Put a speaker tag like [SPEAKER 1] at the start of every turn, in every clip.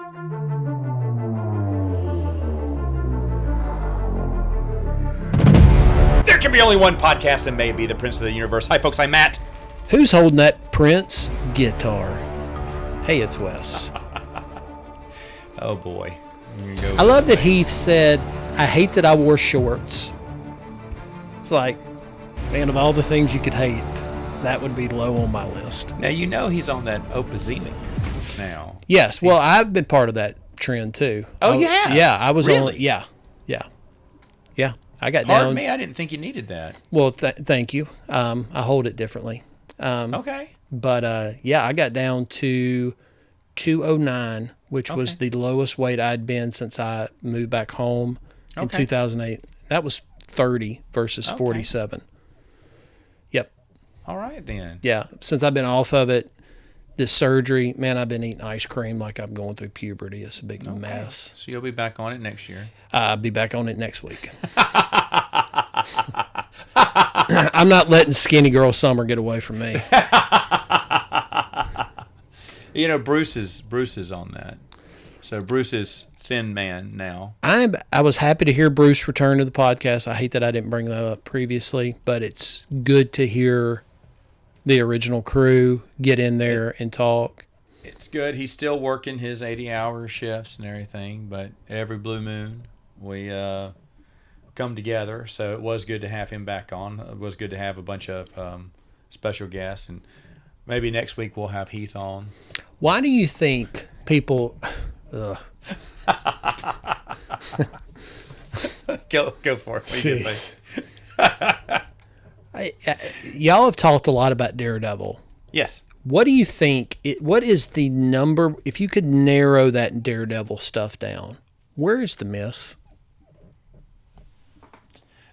[SPEAKER 1] There can be only one podcast, and may be the Prince of the Universe. Hi, folks. I'm Matt.
[SPEAKER 2] Who's holding that Prince guitar? Hey, it's Wes.
[SPEAKER 1] Oh, boy.
[SPEAKER 2] I love that Heath said, I hate that I wore shorts. It's like, man, of all the things you could hate, that would be low on my list.
[SPEAKER 1] Now, you know he's on that Opazemic now.
[SPEAKER 2] Yes. Well, I've been part of that trend, too.
[SPEAKER 1] Oh, yeah?
[SPEAKER 2] Yeah, I was
[SPEAKER 1] Really?
[SPEAKER 2] on. Yeah. I got
[SPEAKER 1] Pardon
[SPEAKER 2] down.
[SPEAKER 1] me, I didn't think you needed that.
[SPEAKER 2] Well, thank you. I hold it differently.
[SPEAKER 1] Okay.
[SPEAKER 2] But, I got down to 209, which was the lowest weight I'd been since I moved back home in 2008. That was 30 versus 47. Yep.
[SPEAKER 1] All right, then.
[SPEAKER 2] Yeah. Since I've been off of it, this surgery, man, I've been eating ice cream like I'm going through puberty. It's a big mess.
[SPEAKER 1] So you'll be back on it next year.
[SPEAKER 2] I'll be back on it next week. I'm not letting skinny girl summer get away from me.
[SPEAKER 1] You know, Bruce is on that. So Bruce is thin man now.
[SPEAKER 2] I was happy to hear Bruce return to the podcast. I hate that I didn't bring that up previously, but it's good to hear the original crew get in there and talk.
[SPEAKER 1] It's good. He's still working his 80-hour shifts and everything, but every blue moon we come together. So it was good to have him back on. It was good to have a bunch of special guests, and maybe next week we'll have Heath on.
[SPEAKER 2] Why do you think people...
[SPEAKER 1] Go for it. What do you say?
[SPEAKER 2] Y'all have talked a lot about Daredevil.
[SPEAKER 1] Yes.
[SPEAKER 2] What do you think? What is the number? If you could narrow that Daredevil stuff down, where is the miss?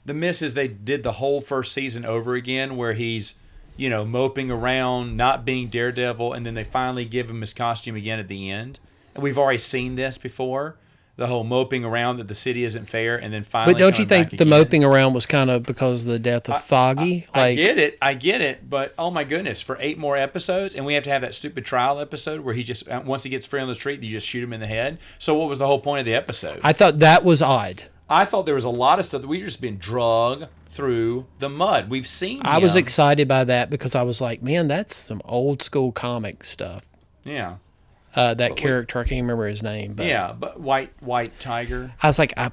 [SPEAKER 1] The miss is they did the whole first season over again, where he's, moping around, not being Daredevil, and then they finally give him his costume again at the end. And we've already seen this before. The whole moping around that the city isn't fair, and then finally.
[SPEAKER 2] But don't you think the moping around was kind of because of the death of Foggy?
[SPEAKER 1] I get it. But oh my goodness, for 8 more episodes, and we have to have that stupid trial episode where he just once he gets free on the street, you just shoot him in the head. So what was the whole point of the episode?
[SPEAKER 2] I thought that was odd.
[SPEAKER 1] I thought there was a lot of stuff that we just been drug through the mud. We've seen.
[SPEAKER 2] I was excited by that because I was like, man, that's some old school comic stuff.
[SPEAKER 1] Yeah.
[SPEAKER 2] That character, I can't remember his name. But
[SPEAKER 1] yeah, but White Tiger.
[SPEAKER 2] I was like, I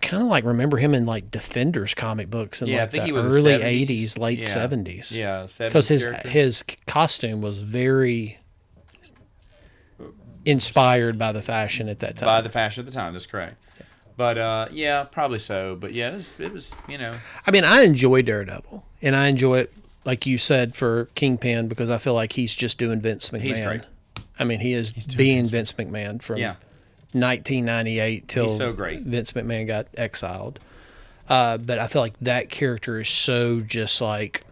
[SPEAKER 2] kind of like remember him in like Defenders comic books in
[SPEAKER 1] I
[SPEAKER 2] like
[SPEAKER 1] think
[SPEAKER 2] the
[SPEAKER 1] he was
[SPEAKER 2] early
[SPEAKER 1] 70s.
[SPEAKER 2] 80s, late 70s.
[SPEAKER 1] Yeah,
[SPEAKER 2] because his costume was very inspired by the fashion at that time.
[SPEAKER 1] By the fashion at the time, that's correct. But probably so. But yeah, it was.
[SPEAKER 2] I mean, I enjoy Daredevil, and I enjoy it, like you said, for Kingpin because I feel like he's just doing Vince McMahon.
[SPEAKER 1] He's great.
[SPEAKER 2] I mean, he is being Vince McMahon from 1998 till
[SPEAKER 1] so great.
[SPEAKER 2] Vince McMahon got exiled. But I feel like that character is so just like,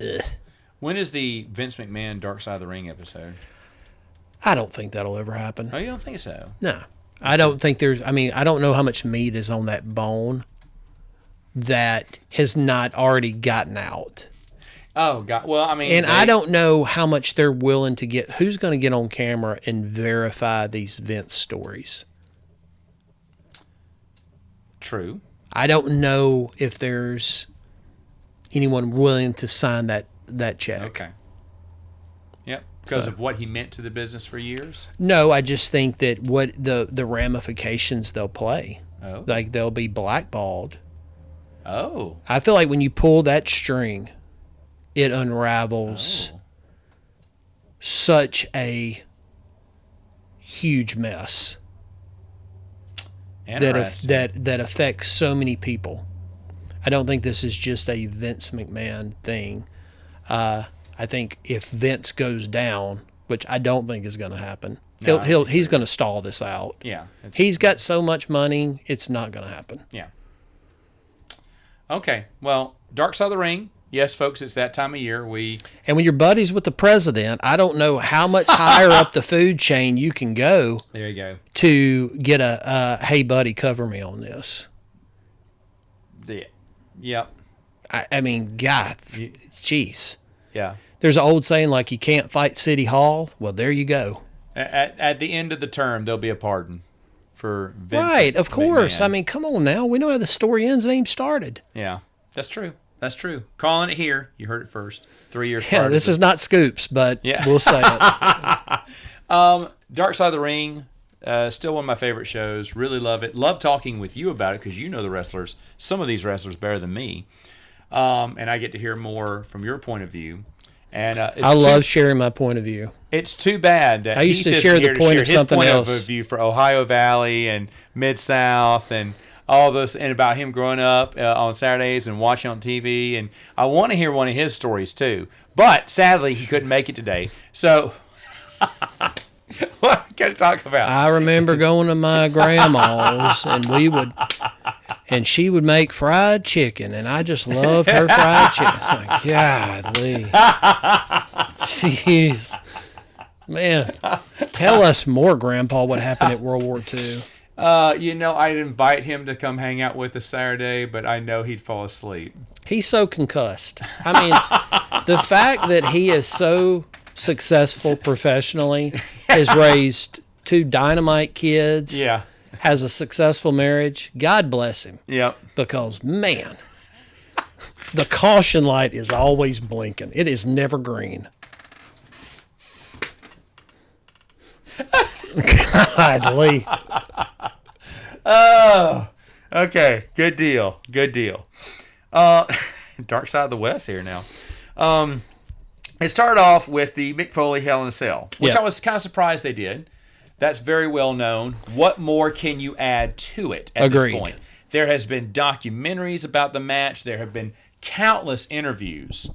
[SPEAKER 2] ugh.
[SPEAKER 1] When is the Vince McMahon Dark Side of the Ring episode?
[SPEAKER 2] I don't think that'll ever happen.
[SPEAKER 1] Oh, you don't think so?
[SPEAKER 2] No. I don't think I don't know how much meat is on that bone that has not already gotten out.
[SPEAKER 1] Oh, God. Well, I mean...
[SPEAKER 2] And I don't know how much they're willing to get... Who's going to get on camera and verify these Vince stories?
[SPEAKER 1] True.
[SPEAKER 2] I don't know if there's anyone willing to sign that check.
[SPEAKER 1] Okay. Yep. Because of what he meant to the business for years?
[SPEAKER 2] No, I just think that what the ramifications they'll play.
[SPEAKER 1] Oh.
[SPEAKER 2] Like they'll be blackballed.
[SPEAKER 1] Oh.
[SPEAKER 2] I feel like when you pull that string... it unravels such a huge mess that affects so many people. I don't think this is just a Vince McMahon thing. I think if Vince goes down, which I don't think is going to happen, he's going to stall this out.
[SPEAKER 1] Yeah,
[SPEAKER 2] he's got so much money, it's not going to happen.
[SPEAKER 1] Yeah. Okay. Well, Dark Side of the Ring. Yes, folks, it's that time of year.
[SPEAKER 2] And when you're buddies with the president, I don't know how much higher up the food chain you can go.
[SPEAKER 1] There you go.
[SPEAKER 2] To get hey, buddy, cover me on this.
[SPEAKER 1] Yep.
[SPEAKER 2] I mean, God, jeez.
[SPEAKER 1] Yeah.
[SPEAKER 2] There's an old saying like you can't fight City Hall. Well, there you go.
[SPEAKER 1] At the end of the term, there'll be a pardon for Vincent
[SPEAKER 2] Right, of course.
[SPEAKER 1] McMahon.
[SPEAKER 2] I mean, come on now. We know how the story ends and ain't started.
[SPEAKER 1] Yeah, that's true. That's true. Calling it here. You heard it first. 3 years
[SPEAKER 2] Yeah,
[SPEAKER 1] prior to
[SPEAKER 2] this is not scoops, but
[SPEAKER 1] Yeah.
[SPEAKER 2] we'll say it.
[SPEAKER 1] Dark Side of the Ring. Still one of my favorite shows. Really love it. Love talking with you about it because you know the wrestlers, some of these wrestlers better than me. And I get to hear more from your point of view. And
[SPEAKER 2] I love sharing my point of view.
[SPEAKER 1] It's too bad that
[SPEAKER 2] I used
[SPEAKER 1] Heath
[SPEAKER 2] to
[SPEAKER 1] isn't
[SPEAKER 2] share the
[SPEAKER 1] here to
[SPEAKER 2] point
[SPEAKER 1] share
[SPEAKER 2] of
[SPEAKER 1] his
[SPEAKER 2] something
[SPEAKER 1] point
[SPEAKER 2] else.
[SPEAKER 1] of view for Ohio Valley and Mid South and all this, and about him growing up on Saturdays and watching on TV. And I want to hear one of his stories too, but sadly he couldn't make it today. So what can I talk about?
[SPEAKER 2] I remember going to my grandma's and she would make fried chicken, and I just loved her fried chicken. It's like, golly. Jeez. Man, tell us more, Grandpa, what happened at World War II.
[SPEAKER 1] I'd invite him to come hang out with us Saturday, but I know he'd fall asleep.
[SPEAKER 2] He's so concussed. I mean, the fact that he is so successful professionally, has raised 2 dynamite kids,
[SPEAKER 1] Yeah.
[SPEAKER 2] has a successful marriage, God bless him.
[SPEAKER 1] Yep.
[SPEAKER 2] Because, man, the caution light is always blinking. It is never green. Godly.
[SPEAKER 1] Oh, okay. Good deal. Good deal. Dark Side of the West here now. It started off with the Mick Foley Hell in a Cell, which
[SPEAKER 2] Yeah.
[SPEAKER 1] I was kind of surprised they did. That's very well known. What more can you add to it at
[SPEAKER 2] Agreed.
[SPEAKER 1] this point? There has been documentaries about the match. There have been countless interviews.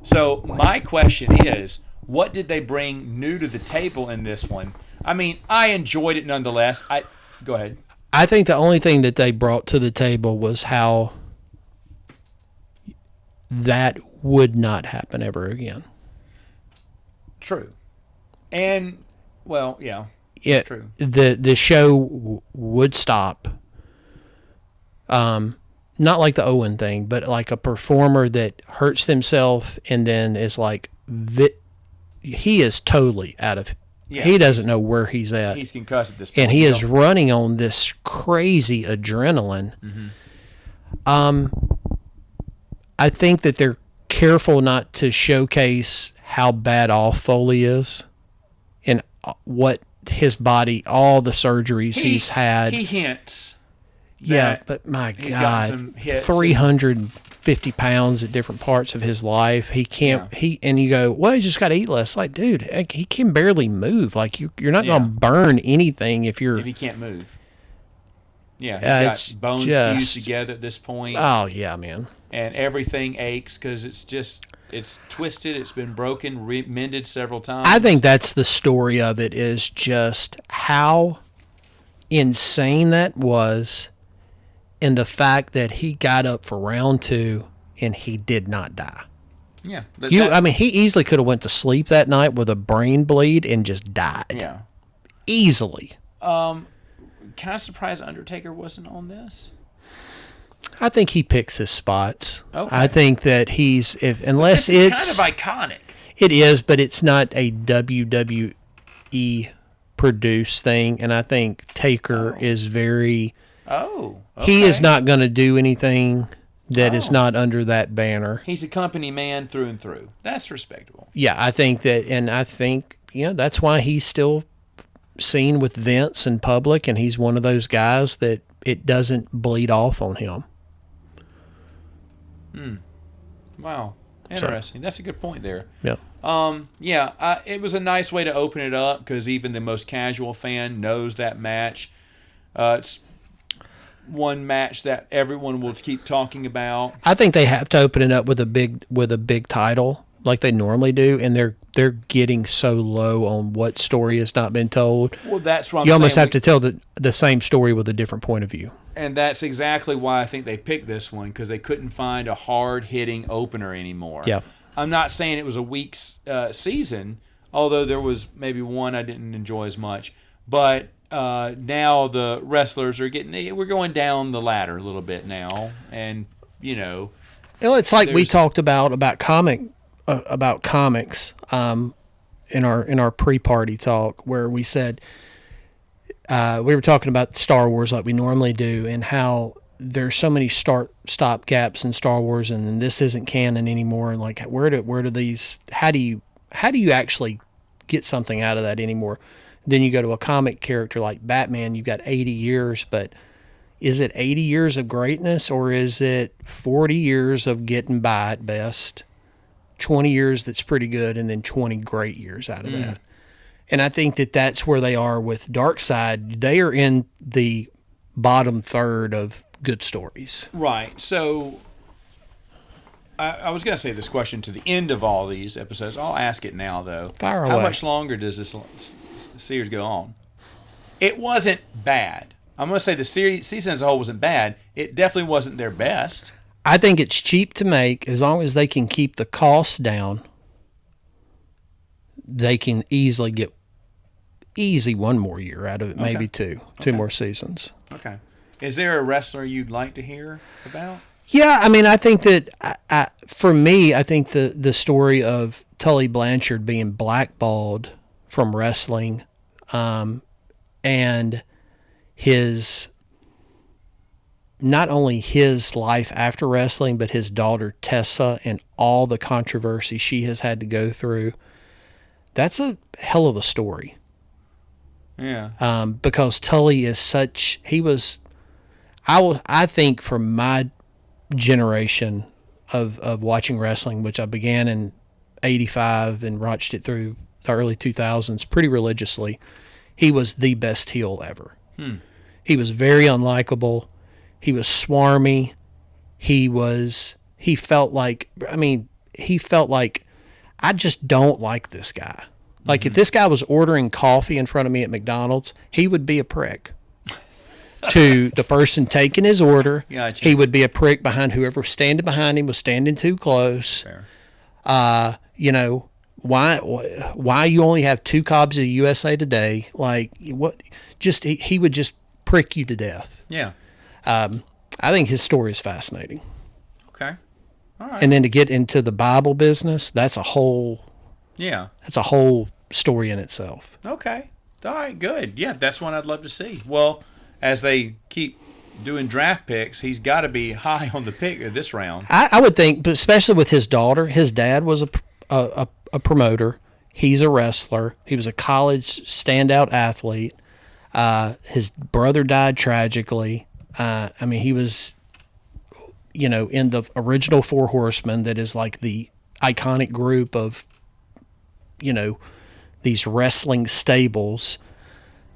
[SPEAKER 1] So my question is, what did they bring new to the table in this one? I mean, I enjoyed it nonetheless. Go ahead.
[SPEAKER 2] I think the only thing that they brought to the table was how that would not happen ever again.
[SPEAKER 1] True. And, well, yeah.
[SPEAKER 2] Yeah,
[SPEAKER 1] True.
[SPEAKER 2] the show would stop. Not like the Owen thing, but like a performer that hurts themselves and then is like, he is totally out of.
[SPEAKER 1] Yeah.
[SPEAKER 2] He doesn't know where he's at,
[SPEAKER 1] He's concussed at this point.
[SPEAKER 2] and he is running on this crazy adrenaline. I think that they're careful not to showcase how bad off Foley is, and what his body, all the surgeries he's had.
[SPEAKER 1] He hints.
[SPEAKER 2] Yeah,
[SPEAKER 1] that
[SPEAKER 2] but my
[SPEAKER 1] he's gotten some
[SPEAKER 2] God,
[SPEAKER 1] hits.
[SPEAKER 2] 350 pounds at different parts of his life. He can't.
[SPEAKER 1] Yeah.
[SPEAKER 2] And you go, well, he just got to eat less. Like, dude, he can barely move. Like, you're not
[SPEAKER 1] Yeah.
[SPEAKER 2] gonna burn anything if you're.
[SPEAKER 1] If he can't move. Yeah,
[SPEAKER 2] It's
[SPEAKER 1] he's got bones
[SPEAKER 2] just-
[SPEAKER 1] fused together at this point,
[SPEAKER 2] Oh yeah, man.
[SPEAKER 1] and everything aches because it's twisted, it's been broken, mended several times.
[SPEAKER 2] I think that's the story of it, is just how insane that was, and the fact that he got up for round 2 and he did not die.
[SPEAKER 1] Yeah.
[SPEAKER 2] I mean, he easily could have went to sleep that night with a brain bleed and just died.
[SPEAKER 1] Yeah.
[SPEAKER 2] Easily.
[SPEAKER 1] Kind of surprised Undertaker wasn't on this.
[SPEAKER 2] I think he picks his spots.
[SPEAKER 1] Okay.
[SPEAKER 2] I think that unless
[SPEAKER 1] This is
[SPEAKER 2] it's
[SPEAKER 1] kind of iconic.
[SPEAKER 2] it is, but it's not a WWE produced thing, and I think Taker is very.
[SPEAKER 1] Oh.
[SPEAKER 2] He is
[SPEAKER 1] okay.
[SPEAKER 2] not going to do anything that is
[SPEAKER 1] Oh.
[SPEAKER 2] not under that banner.
[SPEAKER 1] He's a company man through and through. That's respectable.
[SPEAKER 2] Yeah, I think that, and I think that's why he's still seen with Vince in public, and he's one of those guys that it doesn't bleed off on him.
[SPEAKER 1] Wow. Interesting. That's a good point there.
[SPEAKER 2] Yeah.
[SPEAKER 1] It was a nice way to open it up because even the most casual fan knows that match. It's one match that everyone will keep talking about.
[SPEAKER 2] I think they have to open it up with a big title like they normally do, and they're getting so low on what story has not been told.
[SPEAKER 1] Well, that's what I'm
[SPEAKER 2] You almost
[SPEAKER 1] saying.
[SPEAKER 2] have to tell the same story with a different point of view.
[SPEAKER 1] And that's exactly why I think they picked this one, because they couldn't find a hard-hitting opener anymore.
[SPEAKER 2] Yeah.
[SPEAKER 1] I'm not saying it was a weak season, although there was maybe one I didn't enjoy as much. But now the wrestlers are we're going down the ladder a little bit now, and
[SPEAKER 2] Well, it's like we
[SPEAKER 1] There's-
[SPEAKER 2] talked about comics. in our pre-party talk where we said we were talking about Star Wars like we normally do, and how there's so many stop gaps in Star Wars, and then this isn't canon anymore, and like where do these, how do you actually get something out of that anymore? Then you go to a comic character like Batman, you've got 80 years, but is it 80 years of greatness, or is it 40 years of getting by at best, 20 years that's pretty good, and then 20 great years out of that? And I think that that's where they are with Darkseid. They are in the bottom third of good stories.
[SPEAKER 1] Right. So I was going to say this question to the end of all these episodes. I'll ask it now, though.
[SPEAKER 2] Fire away.
[SPEAKER 1] How much longer does this series go on? It wasn't bad. I'm going to say the season as a whole wasn't bad. It definitely wasn't their best.
[SPEAKER 2] I think it's cheap to make. As long as they can keep the costs down, they can easily get one more year out of it, maybe two more seasons.
[SPEAKER 1] Okay. Is there a wrestler you'd like to hear about?
[SPEAKER 2] Yeah, I mean, I think that for me, I think the story of Tully Blanchard being blackballed from wrestling, and his, not only his life after wrestling, but his daughter Tessa and all the controversy she has had to go through. That's a hell of a story.
[SPEAKER 1] Yeah.
[SPEAKER 2] Because Tully is such, I think for my generation of watching wrestling, which I began in 85 and watched it through the early 2000s pretty religiously, he was the best heel ever. He was very unlikable. He was swarmy. He felt like I just don't like this guy. Like, if this guy was ordering coffee in front of me at McDonald's, he would be a prick. To the person taking his order,
[SPEAKER 1] Gotcha.
[SPEAKER 2] He would be a prick behind whoever was standing behind him was standing too close.
[SPEAKER 1] Fair.
[SPEAKER 2] You know, why you only have 2 copies of USA Today? Like, what? Just he would just prick you to death.
[SPEAKER 1] Yeah.
[SPEAKER 2] I think his story is fascinating.
[SPEAKER 1] Okay. All right.
[SPEAKER 2] And then to get into the Bible business, that's a whole story in itself.
[SPEAKER 1] Okay. All right, good. Yeah, that's one I'd love to see. Well, as they keep doing draft picks, he's got to be high on the pick of this round.
[SPEAKER 2] I would think, but especially with his daughter, his dad was a promoter. He's a wrestler. He was a college standout athlete. His brother died tragically. I mean, he was, in the original Four Horsemen, that is like the iconic group of, these wrestling stables.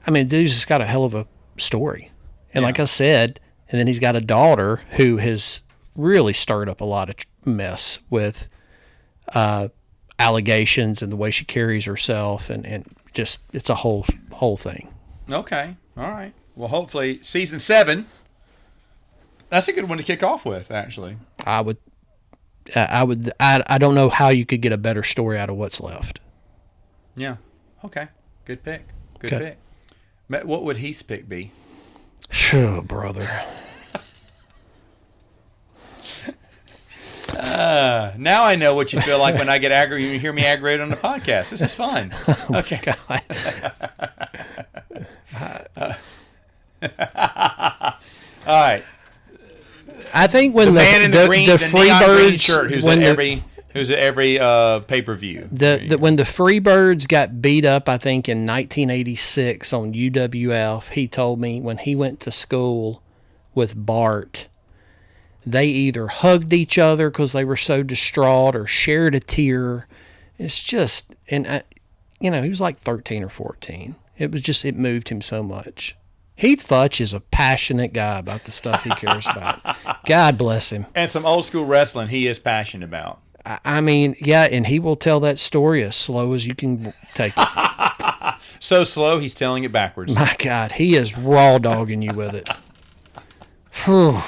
[SPEAKER 2] I mean, dude's just got a hell of a story. And like I said, and then he's got a daughter who has really stirred up a lot of mess with allegations and the way she carries herself, and just, it's a whole thing.
[SPEAKER 1] Okay. All right. Well, hopefully season 7, that's a good one to kick off with, actually.
[SPEAKER 2] I don't know how you could get a better story out of what's left.
[SPEAKER 1] Yeah. Okay. Good pick. Good
[SPEAKER 2] Okay.
[SPEAKER 1] pick. What would Heath's pick be?
[SPEAKER 2] Sure, brother.
[SPEAKER 1] Now I know what you feel like when I get aggravated. You hear me aggravated on the podcast. This is fun. Okay. All right.
[SPEAKER 2] I think when
[SPEAKER 1] The man in the green, the neon green shirt, who's at every pay-per-view.
[SPEAKER 2] When the Freebirds got beat up, I think in 1986 on UWF, he told me when he went to school with Bart, they either hugged each other because they were so distraught or shared a tear. It's just, and he was like 13 or 14. It moved him so much. Heath Futch is a passionate guy about the stuff he cares about. God bless him.
[SPEAKER 1] And some old school wrestling he is passionate about.
[SPEAKER 2] I mean, yeah, and he will tell that story as slow as you can take it.
[SPEAKER 1] So slow, he's telling it backwards.
[SPEAKER 2] My God, he is raw dogging you with it. Whew.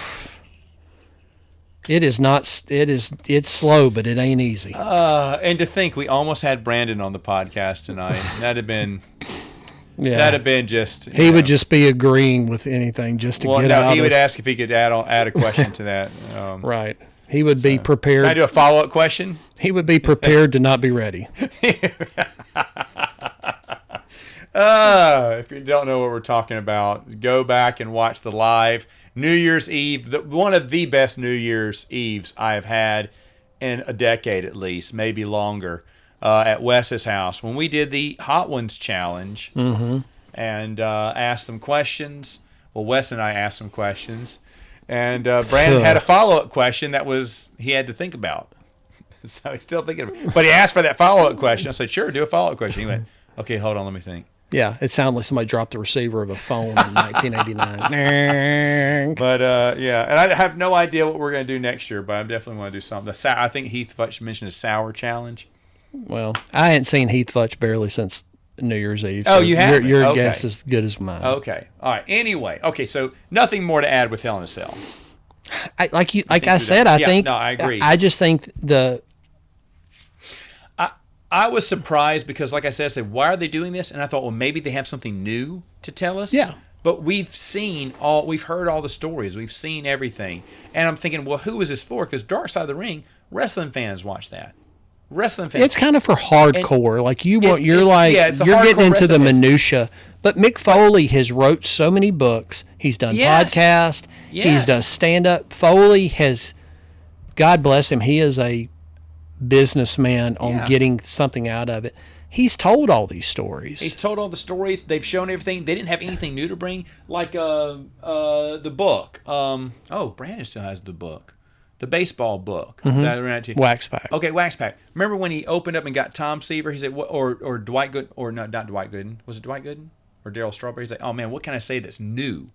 [SPEAKER 2] It's slow, but it ain't easy.
[SPEAKER 1] And to think we almost had Brandon on the podcast tonight. That'd have been just.
[SPEAKER 2] He would just be agreeing with anything just to get out.
[SPEAKER 1] He would ask if he could add a question to that.
[SPEAKER 2] Right. He would be
[SPEAKER 1] Can I
[SPEAKER 2] prepared.
[SPEAKER 1] do a follow-up question?
[SPEAKER 2] He would be prepared to not be ready.
[SPEAKER 1] If you don't know what we're talking about, go back and watch the live New Year's Eve. One of the best New Year's Eves I have had in a decade at least, maybe longer, at Wes's house when we did the Hot Ones challenge and asked some questions. Well, Wes and I asked some questions, and Brandon had a follow-up question that he had to think about. So he's still thinking about it. But he asked for that follow-up question. I said, sure, do a follow-up question. He went, okay, hold on, let me think.
[SPEAKER 2] Yeah, it sounded like somebody dropped the receiver of a phone in 1989.
[SPEAKER 1] But, yeah, and I have no idea what we're going to do next year, but I definitely want to do something. I think Heath Futch mentioned a sour challenge.
[SPEAKER 2] Well, I hadn't seen Heath Futch barely since New Year's Eve.
[SPEAKER 1] Oh, you haven't?
[SPEAKER 2] Your
[SPEAKER 1] Okay.
[SPEAKER 2] guess is as good as mine.
[SPEAKER 1] Okay. All right. Anyway. Okay, so nothing more to add with Hell in a Cell.
[SPEAKER 2] I
[SPEAKER 1] think I agree.
[SPEAKER 2] I just think
[SPEAKER 1] I was surprised because, like I said, why are they doing this? And I thought, well, maybe they have something new to tell us.
[SPEAKER 2] Yeah.
[SPEAKER 1] But we've heard all the stories. We've seen everything. And I'm thinking, well, who is this for? Because Dark Side of the Ring, wrestling fans watch that. Wrestling fans.
[SPEAKER 2] it's kind of for hardcore. Like you're
[SPEAKER 1] it's
[SPEAKER 2] getting
[SPEAKER 1] hardcore
[SPEAKER 2] into the
[SPEAKER 1] wrestling fans.
[SPEAKER 2] minutia. But Mick Foley has wrote so many books. He's done
[SPEAKER 1] Yes.
[SPEAKER 2] podcasts.
[SPEAKER 1] Yes.
[SPEAKER 2] He's done stand-up. Foley has, God bless him, he is a businessman on
[SPEAKER 1] Yeah.
[SPEAKER 2] getting something out of it. He's told all these stories.
[SPEAKER 1] He's told all the stories. They've shown everything. They didn't have anything new to bring, like the book. Brandon still has the book, the baseball book. That I ran to.
[SPEAKER 2] Wax Pack.
[SPEAKER 1] Okay, Wax Pack. Remember when he opened up and got Tom Seaver? He said, or Dwight Gooden, or not Dwight Gooden. Was it Dwight Gooden or Darryl Strawberry? He's like, oh man, what can I say that's new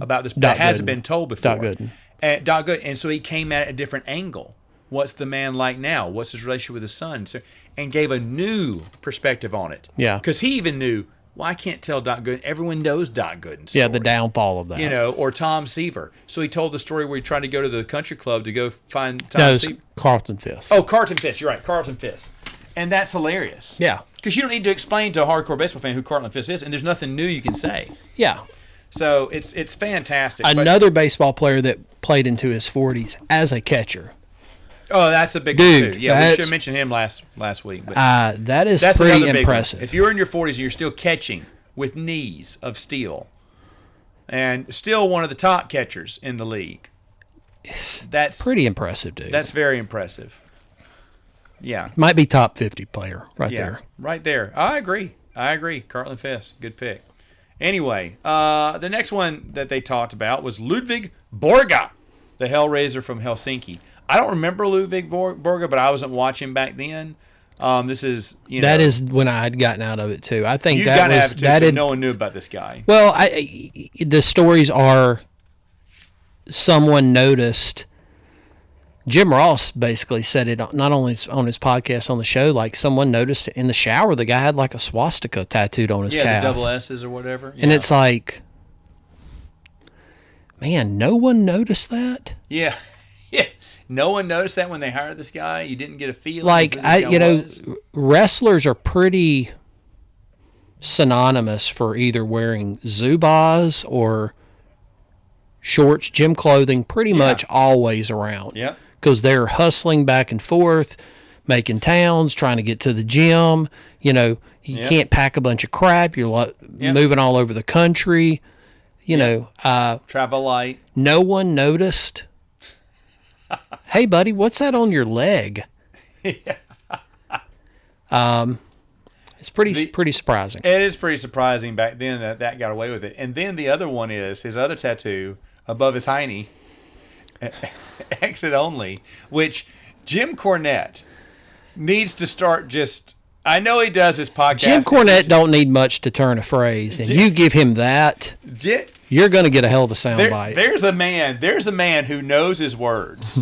[SPEAKER 1] about this that hasn't been told before?
[SPEAKER 2] Doc Gooden.
[SPEAKER 1] Doc Gooden. And so he came at a different angle. What's the man like now? What's his relationship with his son? So, and gave a new perspective on it.
[SPEAKER 2] Yeah.
[SPEAKER 1] Because he even knew, well, I can't tell Doc Gooden. Everyone knows Doc Gooden's
[SPEAKER 2] Yeah,
[SPEAKER 1] story,
[SPEAKER 2] the downfall of that.
[SPEAKER 1] or Tom Seaver. So he told the story where he tried to go to the country club to go find Tom
[SPEAKER 2] No, it's
[SPEAKER 1] Seaver.
[SPEAKER 2] Carlton Fisk.
[SPEAKER 1] Oh, Carlton Fisk. You're right, Carlton Fisk. And that's hilarious.
[SPEAKER 2] Yeah.
[SPEAKER 1] Because you don't need to explain to a hardcore baseball fan who Carlton Fisk is, and there's nothing new you can say.
[SPEAKER 2] Yeah.
[SPEAKER 1] So it's fantastic. But-
[SPEAKER 2] Another baseball player that played into his 40s as a catcher.
[SPEAKER 1] oh, that's a big
[SPEAKER 2] Dude,
[SPEAKER 1] one too. Yeah, we
[SPEAKER 2] that's-
[SPEAKER 1] should have mentioned him last week. But
[SPEAKER 2] That is
[SPEAKER 1] that's
[SPEAKER 2] pretty
[SPEAKER 1] another big
[SPEAKER 2] impressive.
[SPEAKER 1] one. If you're in your 40s and you're still catching with knees of steel, and still one of the top catchers in the league, that's
[SPEAKER 2] Pretty impressive, dude.
[SPEAKER 1] That's very impressive. Yeah.
[SPEAKER 2] Might be top 50 player right
[SPEAKER 1] Yeah,
[SPEAKER 2] there.
[SPEAKER 1] right there. I agree. Carlton Fisk, good pick. Anyway, the next one that they talked about was Ludwig Borga, the Hellraiser from Helsinki. I don't remember Ludwig Borga, but I wasn't watching back then. This is,
[SPEAKER 2] That is when I had gotten out of it too. I think
[SPEAKER 1] you
[SPEAKER 2] that
[SPEAKER 1] got to
[SPEAKER 2] was
[SPEAKER 1] have it too,
[SPEAKER 2] that
[SPEAKER 1] so
[SPEAKER 2] had,
[SPEAKER 1] no one knew about this guy.
[SPEAKER 2] Well, the stories are someone noticed. Jim Ross basically said it not only on his podcast on the show, like someone noticed in the shower the guy had like a swastika tattooed on his
[SPEAKER 1] Yeah,
[SPEAKER 2] calf.
[SPEAKER 1] the double S's or whatever.
[SPEAKER 2] And
[SPEAKER 1] Yeah.
[SPEAKER 2] it's like, man, no one noticed that.
[SPEAKER 1] Yeah. Yeah. No one noticed that when they hired this guy. You didn't get a feeling.
[SPEAKER 2] Like
[SPEAKER 1] of who this guy was?
[SPEAKER 2] wrestlers are pretty synonymous for either wearing Zubaz or shorts, gym clothing, pretty much always around.
[SPEAKER 1] Yep.
[SPEAKER 2] Because they're hustling back and forth, making towns, trying to get to the gym. You can't pack a bunch of crap. You're moving all over the country.
[SPEAKER 1] Travel light.
[SPEAKER 2] No one noticed. Hey, buddy, what's that on your leg? It's pretty surprising.
[SPEAKER 1] It is pretty surprising back then that got away with it. And then the other one is his other tattoo above his hiney, exit only, which Jim Cornette needs to start just. I know he does his podcast.
[SPEAKER 2] Jim Cornette don't need much to turn a phrase, and you give him that, you're going to get a hell of a soundbite.
[SPEAKER 1] There's a man who knows his words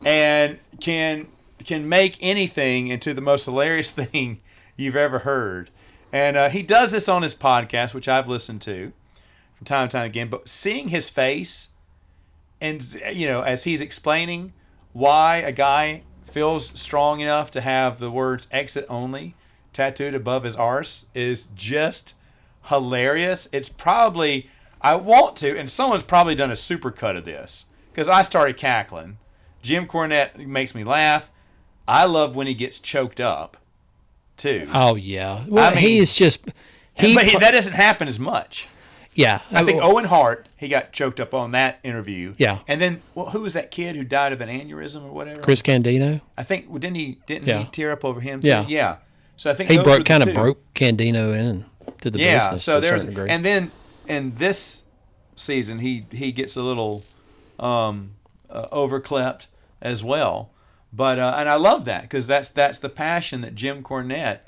[SPEAKER 1] and can make anything into the most hilarious thing you've ever heard. And he does this on his podcast, which I've listened to from time to time again. But seeing his face and, as he's explaining why a guy feels strong enough to have the words exit only tattooed above his arse is just hilarious. It's probably, I want to, and someone's probably done a super cut of this because I started cackling Jim Cornette makes me laugh. I love when he gets choked up, too.
[SPEAKER 2] Oh yeah. Well,
[SPEAKER 1] I mean,
[SPEAKER 2] he is just
[SPEAKER 1] but that doesn't happen as much.
[SPEAKER 2] yeah.
[SPEAKER 1] I think Owen Hart, he got choked up on that interview.
[SPEAKER 2] Yeah.
[SPEAKER 1] And then, who was that kid who died of an aneurysm or whatever?
[SPEAKER 2] Chris Candido.
[SPEAKER 1] I think didn't he
[SPEAKER 2] Yeah.
[SPEAKER 1] tear up over him too?
[SPEAKER 2] Yeah.
[SPEAKER 1] Yeah. So I think
[SPEAKER 2] He
[SPEAKER 1] those were the
[SPEAKER 2] kind of
[SPEAKER 1] two.
[SPEAKER 2] broke Candido in to the
[SPEAKER 1] Yeah.
[SPEAKER 2] business.
[SPEAKER 1] So
[SPEAKER 2] to a
[SPEAKER 1] there's
[SPEAKER 2] certain degree.
[SPEAKER 1] and then in this season he gets a little overclipped as well. But and I love that because that's the passion that Jim Cornette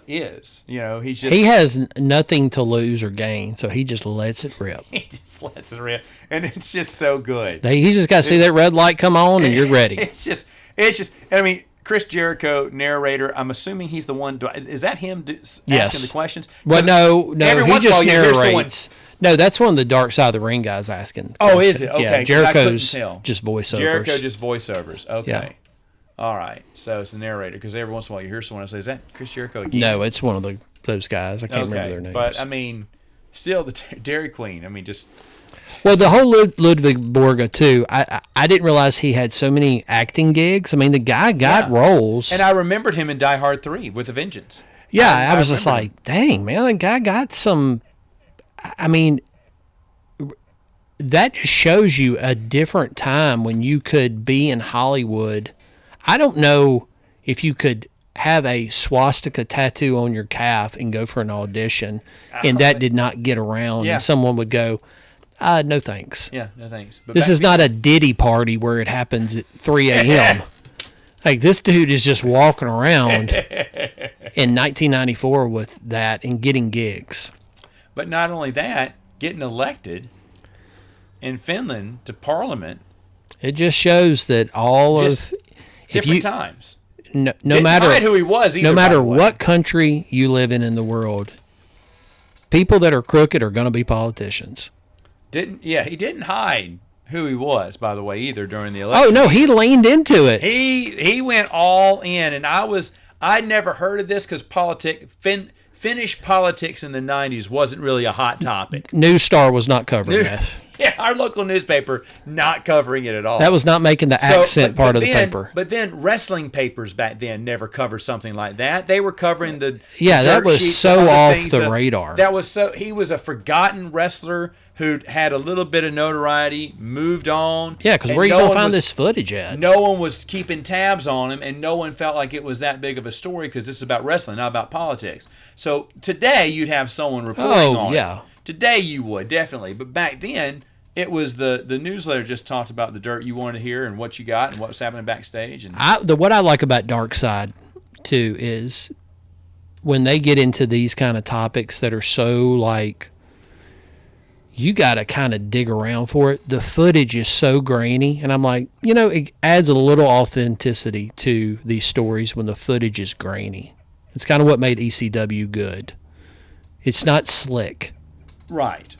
[SPEAKER 1] is. You know, he's just
[SPEAKER 2] he has nothing to lose or gain, so he just lets it rip.
[SPEAKER 1] he just lets it rip, and it's just so good.
[SPEAKER 2] He's just got to see that red light come on, and you're ready.
[SPEAKER 1] It's just. I mean, Chris Jericho, narrator. I'm assuming he's the one. Is that him asking
[SPEAKER 2] Yes.
[SPEAKER 1] the questions?
[SPEAKER 2] Well, no,
[SPEAKER 1] every
[SPEAKER 2] he
[SPEAKER 1] once in a
[SPEAKER 2] just
[SPEAKER 1] while you hear someone-
[SPEAKER 2] narrates. No, that's one of the Dark Side of the Ring guys asking.
[SPEAKER 1] Oh, is it?
[SPEAKER 2] questions.
[SPEAKER 1] Okay, 'cause
[SPEAKER 2] Yeah,
[SPEAKER 1] I
[SPEAKER 2] Jericho's
[SPEAKER 1] couldn't tell.
[SPEAKER 2] just voiceovers.
[SPEAKER 1] Jericho just voiceovers. Okay.
[SPEAKER 2] Yeah.
[SPEAKER 1] All right. So it's the narrator because every once in a while you hear someone say, "Is that Chris Jericho again?"
[SPEAKER 2] No, it's one of those guys. I can't remember their names.
[SPEAKER 1] But I mean, still the Dairy Queen. I mean, just
[SPEAKER 2] Well, the whole Ludwig Borga too. I didn't realize he had so many acting gigs. I mean, the guy got
[SPEAKER 1] Yeah.
[SPEAKER 2] roles.
[SPEAKER 1] and I remembered him in Die Hard 3 with a Vengeance.
[SPEAKER 2] yeah, I was just
[SPEAKER 1] remember him.
[SPEAKER 2] like, dang man, the guy got some. I mean, that just shows you a different time when you could be in Hollywood. I don't know if you could have a swastika tattoo on your calf and go for an audition, and that did not get around,
[SPEAKER 1] Yeah.
[SPEAKER 2] and someone would go, no thanks.
[SPEAKER 1] Yeah, no thanks. But
[SPEAKER 2] This
[SPEAKER 1] back
[SPEAKER 2] is not a Diddy party where it happens at 3 a.m. Like, this dude is just walking around in 1994 with that and getting gigs.
[SPEAKER 1] But not only that, getting elected in Finland to Parliament,
[SPEAKER 2] It just shows that all
[SPEAKER 1] Just
[SPEAKER 2] of
[SPEAKER 1] different times.
[SPEAKER 2] no
[SPEAKER 1] Didn't
[SPEAKER 2] matter
[SPEAKER 1] hide who he was either,
[SPEAKER 2] no
[SPEAKER 1] by
[SPEAKER 2] matter
[SPEAKER 1] the way.
[SPEAKER 2] what country you live in the world, people that are crooked are going to be politicians.
[SPEAKER 1] He didn't hide who he was, by the way, either during the election.
[SPEAKER 2] Oh no, he leaned into it.
[SPEAKER 1] He went all in, and I'd never heard of this because Finnish politics in the 90s wasn't really a hot topic.
[SPEAKER 2] News Star was not covering that.
[SPEAKER 1] Yeah, our local newspaper not covering it at all.
[SPEAKER 2] That was not making the accent part of the paper.
[SPEAKER 1] But then wrestling papers back then never covered something like that. They were covering the
[SPEAKER 2] Yeah, that
[SPEAKER 1] dirt
[SPEAKER 2] was
[SPEAKER 1] sheets
[SPEAKER 2] so
[SPEAKER 1] and other
[SPEAKER 2] off
[SPEAKER 1] things
[SPEAKER 2] the radar.
[SPEAKER 1] That was so he was a forgotten wrestler who had a little bit of notoriety, moved on.
[SPEAKER 2] Yeah, because
[SPEAKER 1] and
[SPEAKER 2] where you
[SPEAKER 1] no
[SPEAKER 2] gonna
[SPEAKER 1] one
[SPEAKER 2] find
[SPEAKER 1] was-
[SPEAKER 2] this footage at?
[SPEAKER 1] No one was keeping tabs on him, and no one felt like it was that big of a story because this is about wrestling, not about politics. So today you'd have someone reporting on
[SPEAKER 2] yeah.
[SPEAKER 1] it. Today you would, definitely. But back then, it was the newsletter just talked about the dirt you wanted to hear and what you got and what was happening backstage. And
[SPEAKER 2] What I like about Dark Side too is when they get into these kind of topics that are so like you got to kind of dig around for it. The footage is so grainy, and I'm like, it adds a little authenticity to these stories when the footage is grainy. It's kind of what made ECW good. It's not slick.
[SPEAKER 1] Right.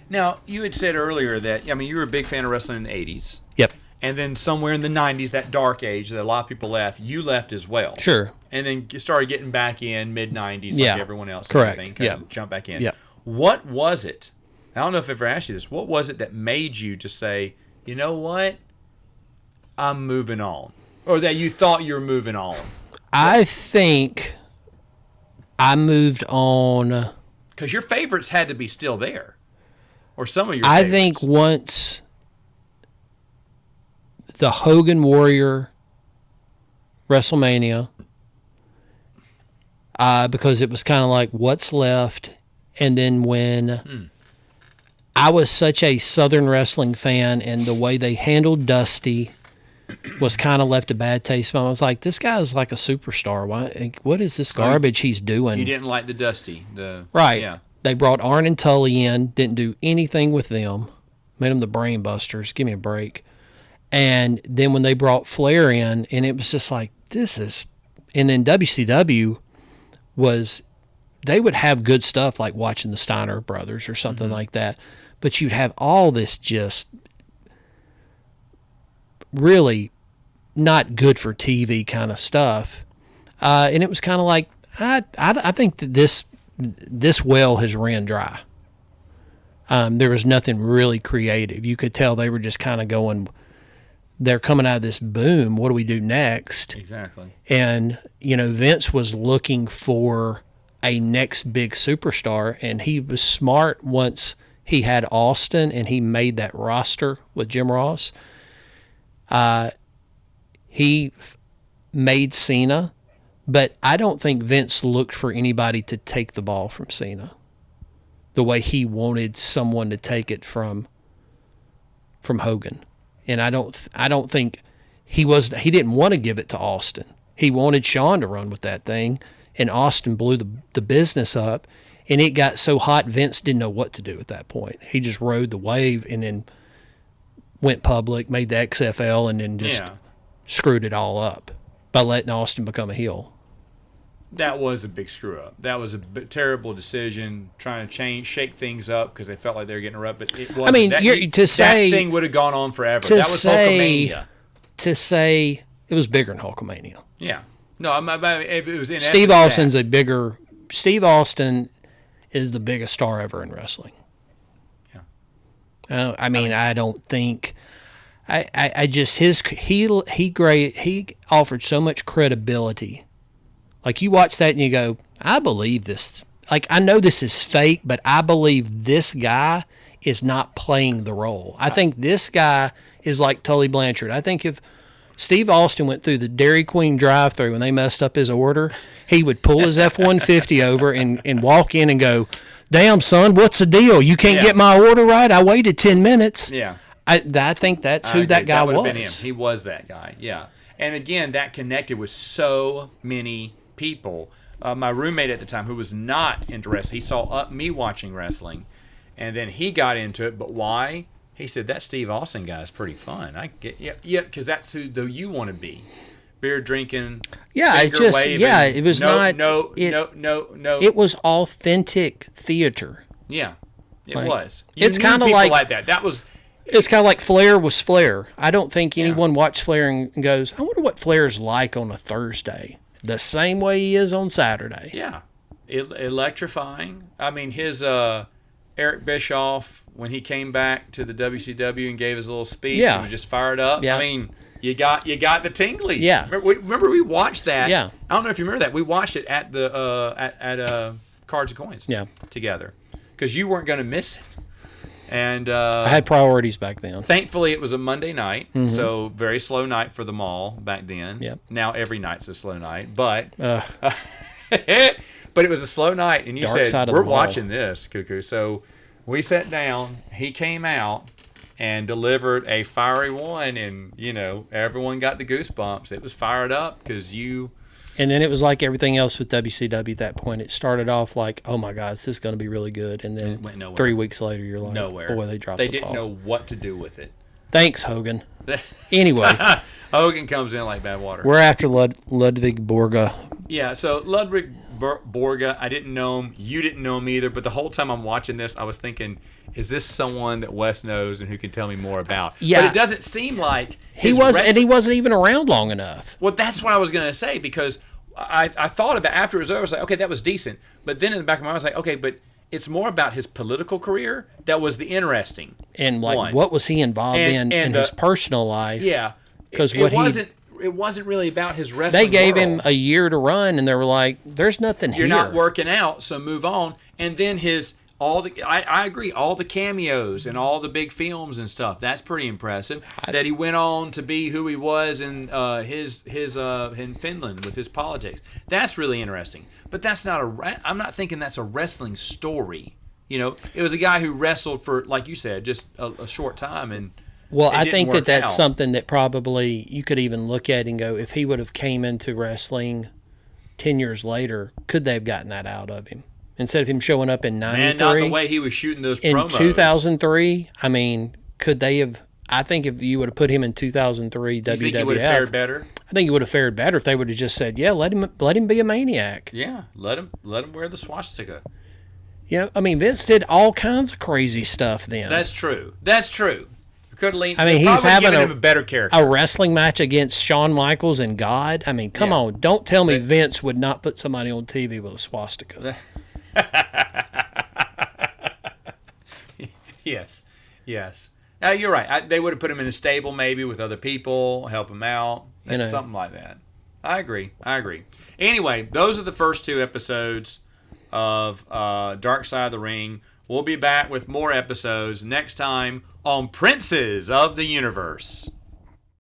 [SPEAKER 1] Now, you had said earlier that, you were a big fan of wrestling in the 80s.
[SPEAKER 2] Yep.
[SPEAKER 1] And then somewhere in the 90s, that dark age that a lot of people left, you left as well.
[SPEAKER 2] Sure.
[SPEAKER 1] And then started getting back in mid-90s
[SPEAKER 2] Yeah.
[SPEAKER 1] like everyone else.
[SPEAKER 2] Correct.
[SPEAKER 1] And everything,
[SPEAKER 2] Yeah.
[SPEAKER 1] Jump back in.
[SPEAKER 2] Yeah.
[SPEAKER 1] What was it? I don't know if I ever asked you this. What was it that made you to say, you know what? I'm moving on. Or that you thought you were moving on?
[SPEAKER 2] I think I moved on.
[SPEAKER 1] Because your favorites had to be still there. Or some of your
[SPEAKER 2] I
[SPEAKER 1] favorites.
[SPEAKER 2] think once the Hogan Warrior WrestleMania, because it was kind of like what's left, and then when I was such a Southern wrestling fan, and the way they handled Dusty was kind of left a bad taste. I was like, this guy is like a superstar. What is this garbage he's doing?
[SPEAKER 1] You didn't like the Dusty.
[SPEAKER 2] Right.
[SPEAKER 1] Yeah.
[SPEAKER 2] They brought Arn and Tully in, didn't do anything with them, made them the brain busters. Give me a break. And then when they brought Flair in, and it was just like, this is. And then WCW they would have good stuff like watching the Steiner brothers or something like that. But you'd have all this just really not good for TV kind of stuff. And it was kind of like, I think that this well has ran dry. There was nothing really creative. You could tell they were just kind of going they're coming out of this boom. What do we do next?
[SPEAKER 1] Exactly.
[SPEAKER 2] And, Vince was looking for a next big superstar, and he was smart once he had Austin and he made that roster with Jim Ross. He made Cena, but I don't think Vince looked for anybody to take the ball from Cena the way he wanted someone to take it from Hogan. And I don't think he didn't want to give it to Austin. He wanted Shawn to run with that thing, and Austin blew the business up, and it got so hot Vince didn't know what to do at that point. He just rode the wave and then went public, made the XFL, and then just screwed it all up by letting Austin become a heel.
[SPEAKER 1] That was a big screw up. That was a terrible decision, trying to shake things up because they felt like they were getting erupted. But it wasn't. That thing would have gone on forever. That was Hulkamania.
[SPEAKER 2] To say it was bigger than Hulkamania.
[SPEAKER 1] Yeah. No, if it was in
[SPEAKER 2] Steve Austin is the biggest star ever in wrestling.
[SPEAKER 1] Yeah.
[SPEAKER 2] I don't think. I just he offered so much credibility. Like, you watch that and you go, I believe this. Like, I know this is fake, but I believe this guy is not playing the role. I think this guy is like Tully Blanchard. I think if Steve Austin went through the Dairy Queen drive-thru when they messed up his order, he would pull his F-150 over and walk in and go, damn, son, what's the deal? You can't get my order right? I waited 10 minutes.
[SPEAKER 1] Yeah.
[SPEAKER 2] I think that's who that guy was.
[SPEAKER 1] Been him. He was that guy, yeah. And again, that connected with so many people. My roommate at the time, who was not into wrestling, he saw me watching wrestling, and then he got into it. But why? He said, that Steve Austin guy is pretty fun. I get, because that's who you want to be. Beer drinking, waving,
[SPEAKER 2] it was
[SPEAKER 1] no.
[SPEAKER 2] It was authentic theater.
[SPEAKER 1] Yeah, it
[SPEAKER 2] like,
[SPEAKER 1] was.
[SPEAKER 2] It's kind of like
[SPEAKER 1] that. That was.
[SPEAKER 2] It's kind of like Flair was Flair. I don't think anyone watched Flair and goes, I wonder what Flair's like on a Thursday. The same way he is on Saturday.
[SPEAKER 1] Yeah. Electrifying. I mean, his Eric Bischoff, when he came back to the WCW and gave his little speech, and was just fired up.
[SPEAKER 2] Yeah.
[SPEAKER 1] I mean, you got the tingly.
[SPEAKER 2] Yeah.
[SPEAKER 1] Remember we watched that.
[SPEAKER 2] Yeah.
[SPEAKER 1] I don't know if you remember that. We watched it at the at Cards and Coins.
[SPEAKER 2] Yeah.
[SPEAKER 1] Together, because you weren't going to miss it. And
[SPEAKER 2] I had priorities back then.
[SPEAKER 1] Thankfully, it was a Monday night, so very slow night for the mall back then.
[SPEAKER 2] Yep.
[SPEAKER 1] Now every night's a slow night, but but it was a slow night, and you said, we're watching this, Cuckoo. So we sat down. He came out and delivered a fiery one, and everyone got the goosebumps. It was fired up because you.
[SPEAKER 2] And then it was like everything else with WCW at that point. It started off like, oh my God, this is going to be really good. And then 3 weeks later, you're like,
[SPEAKER 1] nowhere.
[SPEAKER 2] Boy, they dropped the ball.
[SPEAKER 1] They didn't know what to do with it.
[SPEAKER 2] Thanks, Hogan. Anyway.
[SPEAKER 1] Hogan comes in like bad water.
[SPEAKER 2] We're after Ludwig Borga.
[SPEAKER 1] Yeah, so Ludwig Borga, I didn't know him. You didn't know him either. But the whole time I'm watching this, I was thinking, is this someone that Wes knows and who can tell me more about?
[SPEAKER 2] Yeah.
[SPEAKER 1] But it doesn't seem like
[SPEAKER 2] he wasn't even around long enough.
[SPEAKER 1] Well, that's what I was going to say, because I thought about after it was over, I was like, okay, that was decent. But then in the back of my mind, I was like, okay, but it's more about his political career that was the interesting
[SPEAKER 2] and like
[SPEAKER 1] one.
[SPEAKER 2] What was he involved in his personal life?
[SPEAKER 1] Yeah,
[SPEAKER 2] because
[SPEAKER 1] it wasn't really about his wrestling.
[SPEAKER 2] They gave him a year to run, and they were like, "There's nothing here.
[SPEAKER 1] You're not working out, so move on." And then I agree, all the cameos and all the big films and stuff. That's pretty impressive. That he went on to be who he was in in Finland with his politics. That's really interesting. But that's not I'm not thinking that's a wrestling story. It was a guy who wrestled for, like you said, just a short time, and
[SPEAKER 2] I think that's something that probably you could even look at and go, if he would have came into wrestling 10 years later, could they have gotten that out of him? Instead of him showing up in 93.
[SPEAKER 1] Man, not the way he was shooting those promos.
[SPEAKER 2] In 2003, I mean, could they have... I think if you would have put him in 2003 WWF... You think he would have
[SPEAKER 1] fared better?
[SPEAKER 2] I think he would have fared better if they would have just said, yeah, let him be a maniac.
[SPEAKER 1] Yeah, let him wear the swastika.
[SPEAKER 2] Vince did all kinds of crazy stuff then.
[SPEAKER 1] He's
[SPEAKER 2] having
[SPEAKER 1] a better character.
[SPEAKER 2] A wrestling match against Shawn Michaels and God. I mean, come on. Don't tell me Vince would not put somebody on TV with a swastika. Yes.
[SPEAKER 1] You're right. They would have put him in a stable maybe with other people, help him out, something like that. I agree. Anyway, those are the first 2 episodes of Dark Side of the Ring. We'll be back with more episodes next time on Princes of the Universe.